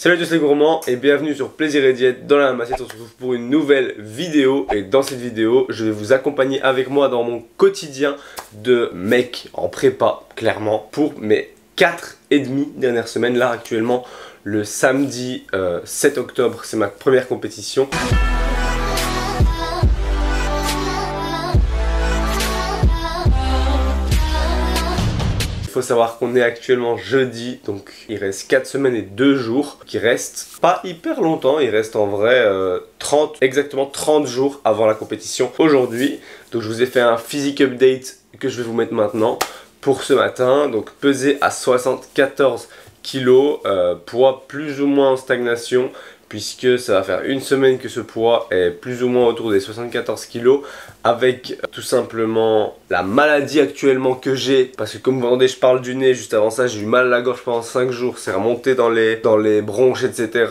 Salut à tous les gourmands et bienvenue sur Plaisir et Diète. Dans la Massiette, on se retrouve pour une nouvelle vidéo. Et dans cette vidéo, je vais vous accompagner avec moi dans mon quotidien de mec en prépa, clairement, pour mes 4,5 dernières semaines. Là, actuellement, le samedi 7 octobre, c'est ma première compétition. Il faut savoir qu'on est actuellement jeudi, donc il reste 4 semaines et 2 jours, qui restent pas hyper longtemps, il reste en vrai exactement 30 jours avant la compétition aujourd'hui. Donc je vous ai fait un physique update que je vais vous mettre maintenant pour ce matin. Donc pesé à 74 kg, poids plus ou moins en stagnation, puisque ça va faire une semaine que ce poids est plus ou moins autour des 74 kg, avec tout simplement la maladie actuellement que j'ai, parce que comme vous entendez je parle du nez, juste avant ça j'ai eu mal à la gorge pendant 5 jours, c'est remonté dans les bronches etc,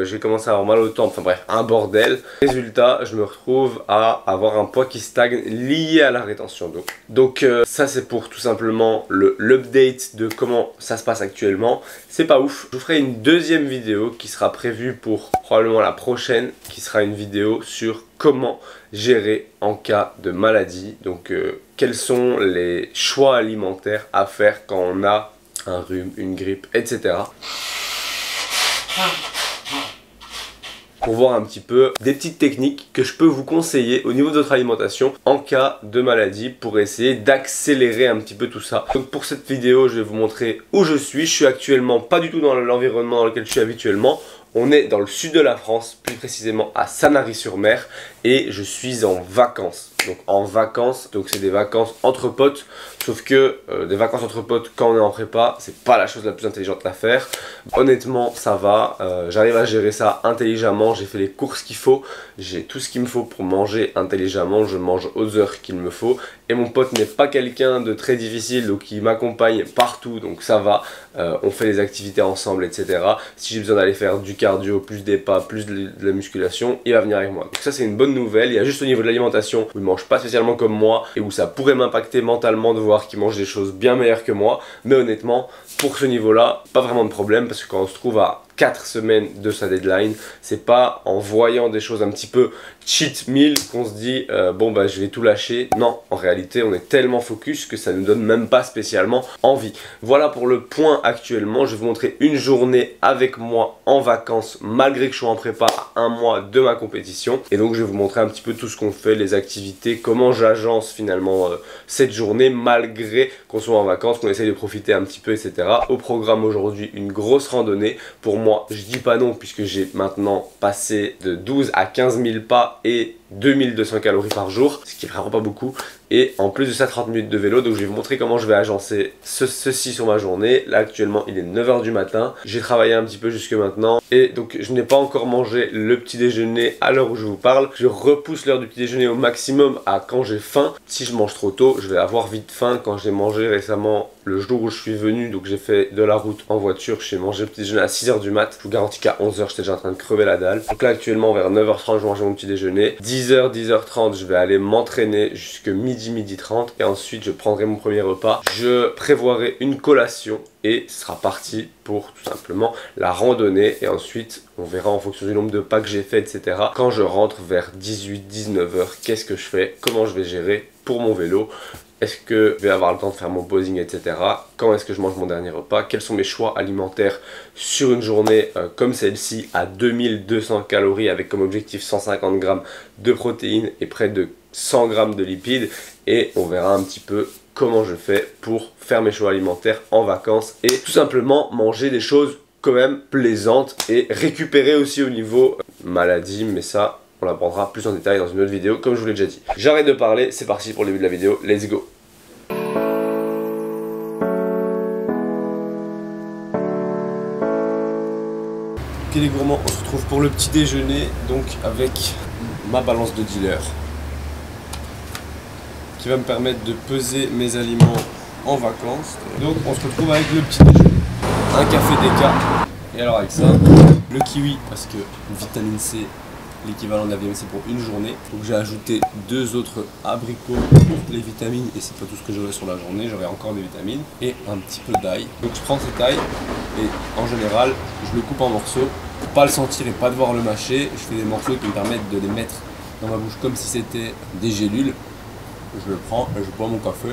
j'ai commencé à avoir mal au temps, enfin bref, un bordel. Résultat, je me retrouve à avoir un poids qui stagne lié à la rétention d'eau. Donc ça c'est pour tout simplement l'update de comment ça se passe actuellement. C'est pas ouf, je vous ferai une deuxième vidéo qui sera prévue pour probablement la prochaine, qui sera une vidéo sur comment gérer en cas de maladie. Donc quels sont les choix alimentaires à faire quand on a un rhume, une grippe, etc. Pour voir un petit peu des petites techniques que je peux vous conseiller au niveau de votre alimentation en cas de maladie, pour essayer d'accélérer un petit peu tout ça. Donc pour cette vidéo, je vais vous montrer où je suis. Je suis actuellement pas du tout dans l'environnement dans lequel je suis habituellement. On est dans le sud de la France, plus précisément à Sanary-sur-Mer, et je suis en vacances. Donc en vacances, donc c'est des vacances entre potes, sauf que des vacances entre potes quand on est en prépa, c'est pas la chose la plus intelligente à faire. Honnêtement, ça va, j'arrive à gérer ça intelligemment, j'ai fait les courses qu'il faut, j'ai tout ce qu'il me faut pour manger intelligemment, je mange aux heures qu'il me faut, et mon pote n'est pas quelqu'un de très difficile, donc il m'accompagne partout, donc ça va, on fait les activités ensemble, etc. Si j'ai besoin d'aller faire du cardio, plus des pas, plus de la musculation, il va venir avec moi. Donc ça c'est une bonne nouvelle. Il y a juste au niveau de l'alimentation où il mange pas spécialement comme moi et où ça pourrait m'impacter mentalement de voir qu'il mange des choses bien meilleures que moi, mais honnêtement pour ce niveau là pas vraiment de problème, parce que quand on se trouve à 4 semaines de sa deadline, c'est pas en voyant des choses un petit peu cheat meal qu'on se dit bon bah je vais tout lâcher. Non, en réalité on est tellement focus que ça ne nous donne même pas spécialement envie. Voilà pour le point actuellement. Je vais vous montrer une journée avec moi en vacances malgré que je sois en prépa à 1 mois de ma compétition, et donc je vais vous montrer un petit peu tout ce qu'on fait, les activités, comment j'agence finalement cette journée malgré qu'on soit en vacances, qu'on essaye de profiter un petit peu, etc. Au programme aujourd'hui, une grosse randonnée. Pour moi, je dis pas non puisque j'ai maintenant passé de 12 à 15 000 pas et 2200 calories par jour, ce qui est vraiment pas beaucoup. Et en plus de ça, 30 minutes de vélo. Donc je vais vous montrer comment je vais agencer ceci sur ma journée. Là actuellement il est 9 h du matin. J'ai travaillé un petit peu jusque maintenant. Et donc je n'ai pas encore mangé le petit déjeuner à l'heure où je vous parle. Je repousse l'heure du petit déjeuner au maximum à quand j'ai faim. Si je mange trop tôt, je vais avoir vite faim. Quand j'ai mangé récemment, le jour où je suis venu, donc j'ai fait de la route en voiture, j'ai mangé le petit déjeuner à 6 h du mat. Je vous garantis qu'à 11 h j'étais déjà en train de crever la dalle. Donc là actuellement vers 9 h 30 je mange mon petit déjeuner. 10 h 10 h 30 je vais aller m'entraîner jusque midi 30, et ensuite je prendrai mon premier repas. Je prévoirai une collation et ce sera parti pour tout simplement la randonnée, et ensuite on verra en fonction du nombre de pas que j'ai fait, etc. Quand je rentre vers 18-19 h, qu'est-ce que je fais, comment je vais gérer pour mon vélo, est-ce que je vais avoir le temps de faire mon posing, etc. Quand est-ce que je mange mon dernier repas, quels sont mes choix alimentaires sur une journée comme celle-ci à 2200 calories avec comme objectif 150 g de protéines et près de 100 g de lipides, et on verra un petit peu comment je fais pour faire mes choix alimentaires en vacances et tout simplement manger des choses quand même plaisantes et récupérer aussi au niveau maladie, mais ça on l'apprendra plus en détail dans une autre vidéo comme je vous l'ai déjà dit. J'arrête de parler, c'est parti pour le début de la vidéo, let's go. Ok les gourmands, on se retrouve pour le petit déjeuner, donc avec ma balance de dealer qui va me permettre de peser mes aliments en vacances. Donc on se retrouve avec le petit déjeuner, un café déca, et alors avec ça, le kiwi parce que vitamine C, l'équivalent de la vitamine C pour une journée. Donc j'ai ajouté 2 autres abricots pour les vitamines, et c'est pas tout ce que j'aurai sur la journée, j'aurai encore des vitamines, et un petit peu d'ail. Donc je prends cette ail et en général je le coupe en morceaux pour pas le sentir et pas devoir le mâcher. Je fais des morceaux qui me permettent de les mettre dans ma bouche comme si c'était des gélules. Je le prends et je bois mon café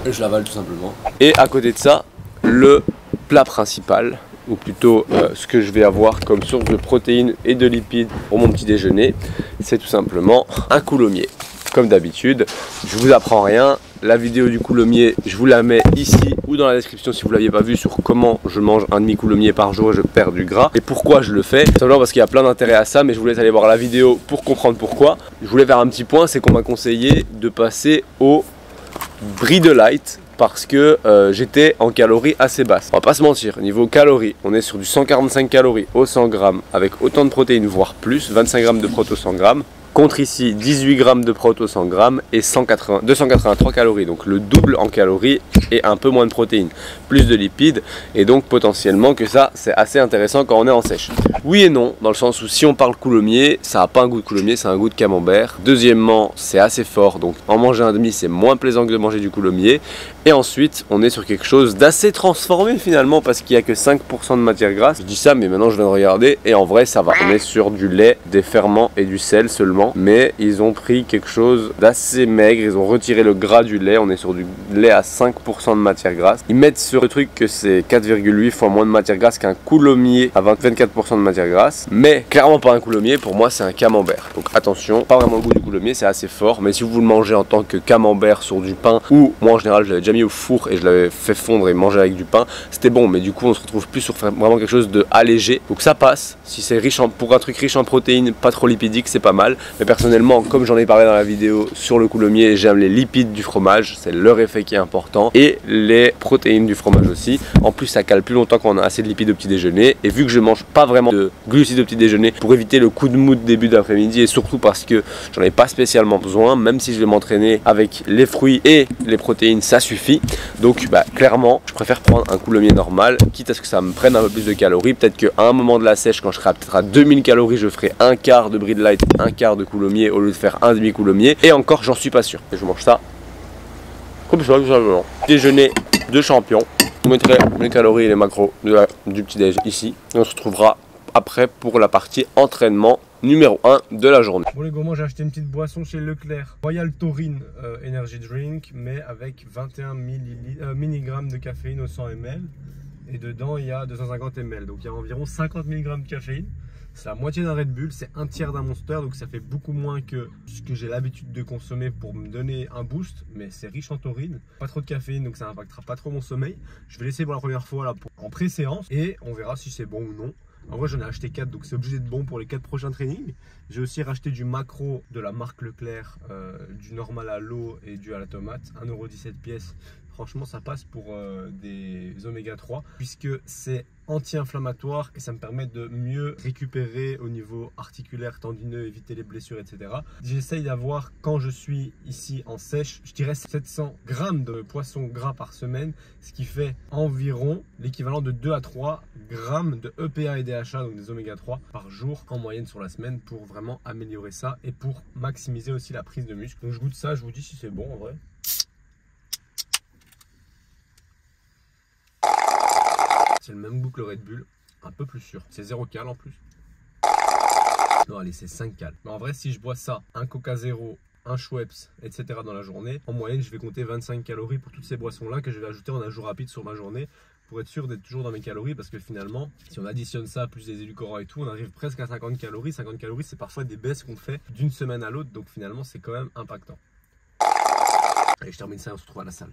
et je l'avale tout simplement. Et à côté de ça, le plat principal, ou plutôt ce que je vais avoir comme source de protéines et de lipides pour mon petit déjeuner, c'est tout simplement un coulommier. Comme d'habitude, je vous apprends rien. La vidéo du coulommier, je vous la mets ici ou dans la description si vous ne l'aviez pas vu, sur comment je mange un demi-coulommier par jour et je perds du gras. Et pourquoi je le fais, simplement parce qu'il y a plein d'intérêt à ça, mais je vous laisse aller voir la vidéo pour comprendre pourquoi. Je voulais faire un petit point, c'est qu'on m'a conseillé de passer au Brie de Light parce que j'étais en calories assez basses. On va pas se mentir, niveau calories, on est sur du 145 calories au 100 grammes avec autant de protéines, voire plus, 25 grammes de proto 100 grammes. Contre ici 18 grammes de proto 100 grammes et 283 calories, donc le double en calories et un peu moins de protéines, plus de lipides, et donc potentiellement que ça c'est assez intéressant quand on est en sèche. Oui et non, dans le sens où si on parle coulommier, ça n'a pas un goût de coulommier, c'est un goût de camembert. Deuxièmement, c'est assez fort, donc en manger un demi c'est moins plaisant que de manger du coulommier. Et ensuite, on est sur quelque chose d'assez transformé finalement parce qu'il n'y a que 5% de matière grasse. Je dis ça mais maintenant je viens de regarder et en vrai ça va. On est sur du lait, des ferments et du sel seulement. Mais ils ont pris quelque chose d'assez maigre, ils ont retiré le gras du lait, on est sur du lait à 5% de matière grasse. Ils mettent sur le truc que c'est 4,8 fois moins de matière grasse qu'un coulommier à 24% de matière grasse, mais clairement pas un coulommier, pour moi c'est un camembert. Donc attention, pas vraiment le goût du coulommier, c'est assez fort, mais si vous le mangez en tant que camembert sur du pain, ou moi en général je l'avais déjà mis au four et je l'avais fait fondre et manger avec du pain, c'était bon, mais du coup on se retrouve plus sur vraiment quelque chose de allégé, donc ça passe. Si c'est riche pour un truc riche en protéines, pas trop lipidique, c'est pas mal. Mais personnellement, comme j'en ai parlé dans la vidéo sur le coulommier, j'aime les lipides du fromage, c'est leur effet qui est important, et les protéines du fromage aussi. En plus, ça cale plus longtemps quand on a assez de lipides au petit déjeuner, et vu que je mange pas vraiment de glucides au petit déjeuner, pour éviter le coup de mou de début d'après-midi, et surtout parce que j'en ai pas spécialement besoin, même si je vais m'entraîner avec les fruits et les protéines, ça suffit. Donc clairement, je préfère prendre un coulommier normal, quitte à ce que ça me prenne un peu plus de calories. Peut-être qu'à un moment de la sèche, quand je serai peut-être à 2000 calories, je ferai un quart de Brie de Light, un quart de coulommier au lieu de faire un demi coulommier, et encore j'en suis pas sûr. Et je mange ça comme ça tout simplement. Déjeuner de champion. Je vous mettrai les calories et les macros du petit déj ici, et on se retrouvera après pour la partie entraînement numéro 1 de la journée. Bon les gourmands, j'ai acheté une petite boisson chez Leclerc, Royal Taurine Energy Drink, mais avec 21 mg de caféine au 100 ml, et dedans il y a 250 ml, donc il y a environ 50 mg de caféine. C'est la moitié d'un Red Bull, c'est un tiers d'un Monster, donc ça fait beaucoup moins que ce que j'ai l'habitude de consommer pour me donner un boost, mais c'est riche en taurine, pas trop de caféine, donc ça n'impactera pas trop mon sommeil. Je vais l'essayer pour la première fois là en pré-séance et on verra si c'est bon ou non. En vrai j'en ai acheté 4, donc c'est obligé d'être bon pour les 4 prochains trainings. J'ai aussi racheté du macro de la marque Leclerc, du normal à l'eau et du à la tomate, 1,17 € pièce. Franchement ça passe pour des oméga 3 puisque c'est anti-inflammatoire et ça me permet de mieux récupérer au niveau articulaire, tendineux, éviter les blessures, etc. J'essaye d'avoir, quand je suis ici en sèche, je dirais 700 grammes de poisson gras par semaine, ce qui fait environ l'équivalent de 2 à 3 grammes de EPA et DHA, donc des oméga 3 par jour en moyenne sur la semaine, pour vraiment améliorer ça et pour maximiser aussi la prise de muscle. Donc je goûte ça, je vous dis si c'est bon en vrai. C'est le même goût que le Red Bull, un peu plus sûr. C'est 0 cal en plus. Non, allez, c'est 5 cal. Mais en vrai, si je bois ça, un Coca Zéro, un Schweppes, etc. dans la journée, en moyenne, je vais compter 25 calories pour toutes ces boissons-là que je vais ajouter en ajout rapide sur ma journée pour être sûr d'être toujours dans mes calories, parce que finalement, si on additionne ça, plus les édulcorants et tout, on arrive presque à 50 calories. 50 calories, c'est parfois des baisses qu'on fait d'une semaine à l'autre, donc finalement, c'est quand même impactant. Allez, je termine ça et on se retrouve à la salle.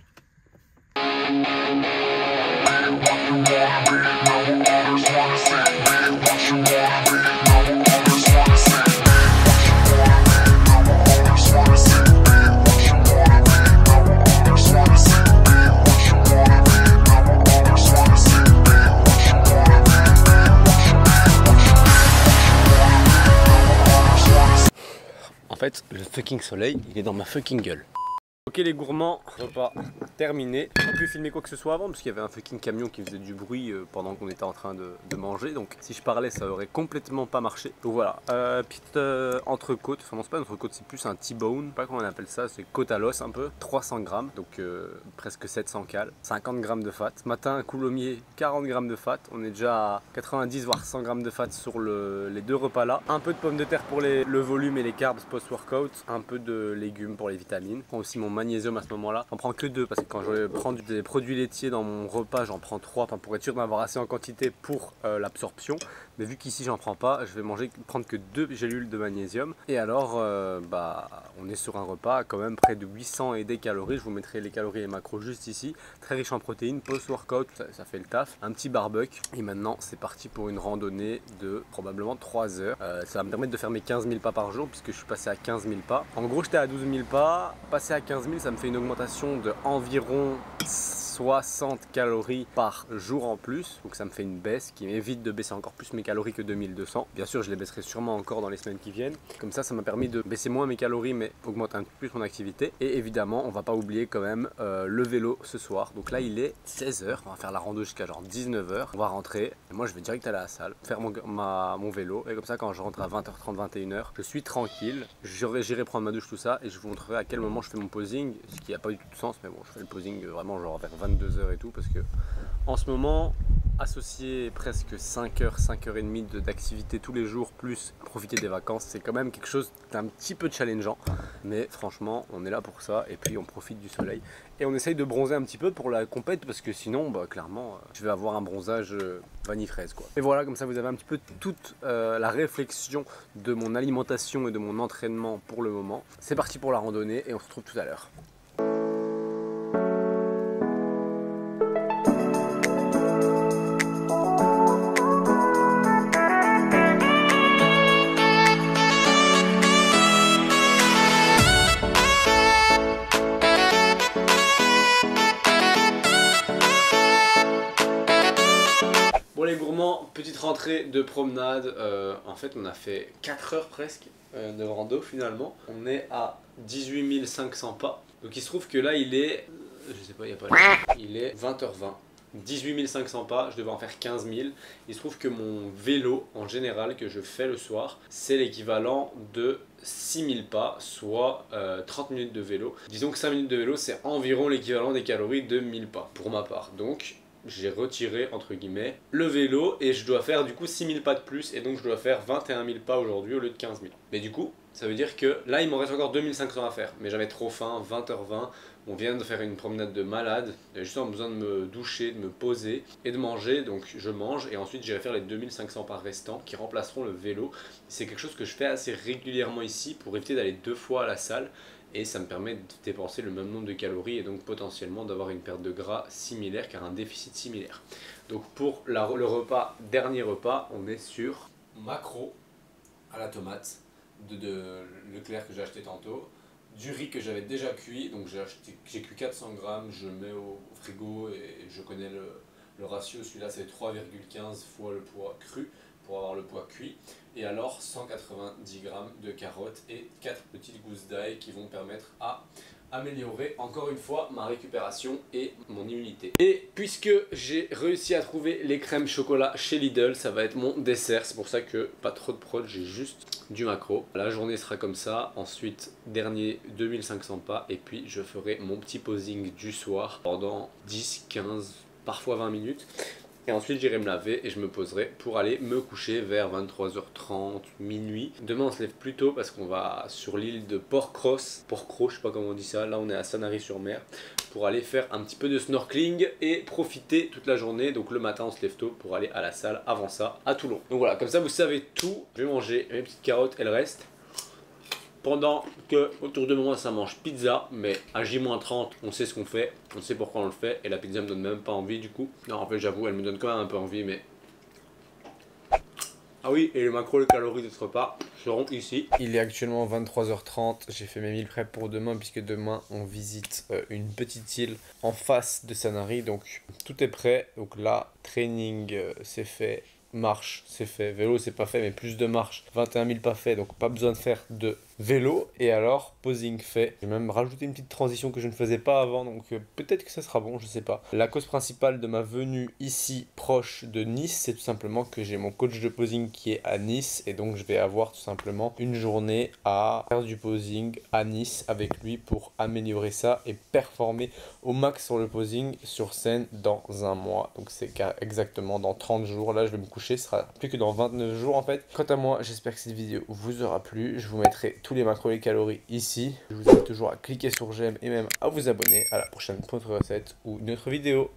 En fait, le fucking soleil, il est dans ma fucking gueule. Ok les gourmands, repas terminé. J'ai pas pu filmer quoi que ce soit avant parce qu'il y avait un fucking camion qui faisait du bruit pendant qu'on était en train de manger. Donc si je parlais ça aurait complètement pas marché. Donc voilà, petite entrecôte, enfin non c'est pas une entrecôte, c'est plus un T-bone. Je sais pas comment on appelle ça, c'est côte à l'os un peu. 300 grammes, donc presque 700 cales. 50 grammes de fat. Ce matin, coulommiers, 40 grammes de fat. On est déjà à 90 voire 100 grammes de fat sur les deux repas là. Un peu de pommes de terre pour le volume et les carbs post-workout. Un peu de légumes pour les vitamines. Je prends aussi mon magnésium à ce moment-là. J'en prends que 2 parce que quand je prends des produits laitiers dans mon repas, j'en prends 3 pour être sûr d'en avoir assez en quantité pour l'absorption. Mais vu qu'ici j'en prends pas, je vais prendre que 2 gélules de magnésium. Et alors, on est sur un repas à quand même près de 800 et des calories. Je vous mettrai les calories et les macros juste ici. Très riche en protéines, post-workout, ça fait le taf. Un petit barbecue. Et maintenant, c'est parti pour une randonnée de probablement 3 heures. Ça va me permettre de faire mes 15 000 pas par jour puisque je suis passé à 15 000 pas. En gros, j'étais à 12 000 pas. Passer à 15 000, ça me fait une augmentation de environ 60 calories par jour en plus. Donc ça me fait une baisse qui m'évite de baisser encore plus mes calories que 2200. Bien sûr, je les baisserai sûrement encore dans les semaines qui viennent. Comme ça m'a permis de baisser moins mes calories mais augmenter un peu plus mon activité. Et évidemment, on va pas oublier quand même le vélo ce soir. Donc là, il est 16h. On va faire la rando jusqu'à genre 19h. On va rentrer. Et moi, je vais direct aller à la salle, faire mon vélo. Et comme ça, quand je rentre à 20h30, 21h, je suis tranquille. J'irai prendre ma douche, tout ça. Et je vous montrerai à quel moment je fais mon posing. Ce qui n'a pas du tout de sens. Mais bon, je fais le posing vraiment genre vers 22h et tout. Parce que en ce moment, associer presque 5h, 5h30 d'activité tous les jours, plus profiter des vacances, c'est quand même quelque chose d'un petit peu challengeant. Mais franchement, on est là pour ça et puis on profite du soleil. Et on essaye de bronzer un petit peu pour la compète parce que sinon, clairement, je vais avoir un bronzage vanille fraise quoi. Et voilà, comme ça vous avez un petit peu toute la réflexion de mon alimentation et de mon entraînement pour le moment. C'est parti pour la randonnée et on se retrouve tout à l'heure. Bon les gourmands, petite rentrée de promenade, en fait on a fait 4 heures presque de rando finalement. On est à 18 500 pas, donc il se trouve que là il est, je sais pas, il n'y a pas il est 20h20. 18 500 pas, je devais en faire 15 000. Il se trouve que mon vélo en général que je fais le soir, c'est l'équivalent de 6 000 pas, soit 30 minutes de vélo. Disons que 5 minutes de vélo c'est environ l'équivalent des calories de 1000 pas pour ma part. Donc j'ai retiré entre guillemets le vélo et je dois faire du coup 6000 pas de plus et donc je dois faire 21 000 pas aujourd'hui au lieu de 15 000. Mais du coup ça veut dire que là il m'en reste encore 2500 à faire, mais j'avais trop faim, 20h20, on vient de faire une promenade de malade, j'ai juste besoin de me doucher, de me poser et de manger, donc je mange et ensuite j'irai faire les 2500 pas restants qui remplaceront le vélo. C'est quelque chose que je fais assez régulièrement ici pour éviter d'aller 2 fois à la salle. Et ça me permet de dépenser le même nombre de calories et donc potentiellement d'avoir une perte de gras similaire car un déficit similaire. Donc pour le repas, dernier repas, on est sur maquereau à la tomate de Leclerc que j'ai acheté tantôt, du riz que j'avais déjà cuit, donc j'ai cuit 400 grammes, je mets au frigo et je connais le ratio, celui-là c'est 3,15 fois le poids cru pour avoir le poids cuit, et alors 190 grammes de carottes et 4 petites gousses d'ail qui vont permettre à améliorer encore une fois ma récupération et mon immunité. Et puisque j'ai réussi à trouver les crèmes chocolat chez Lidl, ça va être mon dessert, c'est pour ça que pas trop de prod, j'ai juste du maquereau. La journée sera comme ça, ensuite dernier 2500 pas et puis je ferai mon petit posing du soir pendant 10, 15, parfois 20 minutes. Et ensuite j'irai me laver et je me poserai pour aller me coucher vers 23h30, minuit. Demain on se lève plus tôt parce qu'on va sur l'île de Port-Cros, je sais pas comment on dit ça, là on est à Sanary-sur-Mer, pour aller faire un petit peu de snorkeling et profiter toute la journée. Donc le matin on se lève tôt pour aller à la salle avant ça à Toulon. Donc voilà, comme ça vous savez tout. Je vais manger mes petites carottes, elles restent. Pendant que autour de moi ça mange pizza, mais à J-30 on sait ce qu'on fait, on sait pourquoi on le fait, et la pizza me donne même pas envie du coup. Non en fait j'avoue elle me donne quand même un peu envie, mais... Ah oui, et les macros, les calories de ce repas seront ici. Il est actuellement 23h30, j'ai fait mes meal prep pour demain puisque demain on visite une petite île en face de Sanary, donc tout est prêt. Donc là, training c'est fait. Marche c'est fait, vélo c'est pas fait mais plus de marche, 21 000 pas fait, donc pas besoin de faire de vélo et alors posing fait. J'ai même rajouté une petite transition que je ne faisais pas avant, donc peut-être que ça sera bon, je sais pas. La cause principale de ma venue ici proche de Nice, c'est tout simplement que j'ai mon coach de posing qui est à Nice et donc je vais avoir tout simplement une journée à faire du posing à Nice avec lui pour améliorer ça et performer au max sur le posing sur scène dans un mois. Donc c'est exactement dans 30 jours. Là je vais me coucher, ce sera plus que dans 29 jours en fait. Quant à moi, j'espère que cette vidéo vous aura plu. Je vous mettrai tous les macros et les calories ici. Je vous invite toujours à cliquer sur j'aime et même à vous abonner. À la prochaine pour une autre recette ou une autre vidéo.